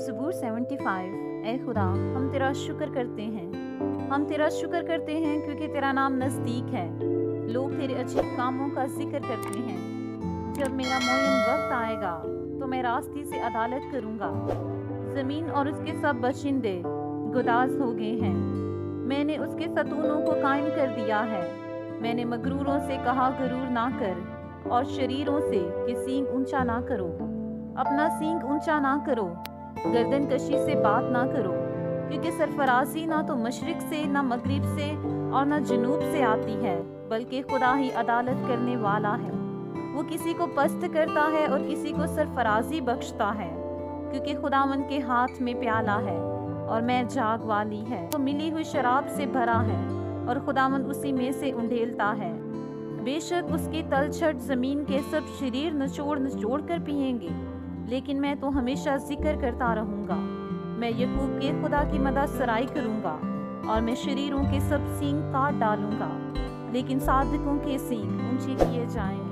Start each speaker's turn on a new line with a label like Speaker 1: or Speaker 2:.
Speaker 1: ज़बूर 75। ऐ खुदा, हम तेरा शुक्र करते हैं, हम तेरा शुक्र करते हैं क्योंकि तेरा नाम नज़दीक है। लोग तेरे अच्छे कामों का जिक्र करते हैं। जब मेरा मुअय्यन वक्त आएगा तो मैं रास्ते से अदालत करूँगा। ज़मीन और उसके सब बशिंदे गुदाज हो गए हैं। मैंने उसके सतूनों को कायम कर दिया है। मैंने मगरूरों से कहा गरूर ना कर, और शरीरों से कि सींग ऊंचा ना करो। अपना सींग ऊंचा ना करो, गर्दन कशी से बात ना करो, क्योंकि सरफराजी ना तो मशरिक से, ना मगरिब से और ना जनूब से आती है, बल्कि खुदा ही अदालत करने वाला है। वो किसी को पस्त करता है और किसी को सरफराजी बख्शता है, क्योंकि खुदावन के हाथ में प्याला है और मैं जाग वाली है। वो मिली हुई शराब से भरा है और खुदावन उसी में से उंडेलता है। बेशक उसकी तलछट ज़मीन के सब शरीर निचोड़ निचोड़ कर पिएंगे, लेकिन मैं तो हमेशा जिक्र करता रहूँगा। मैं यकूब के खुदा की मदद सराई करूँगा और मैं शरीरों के सब सींग काट डालूँगा, लेकिन सादिकों के सींग ऊंचे किए जाएंगे।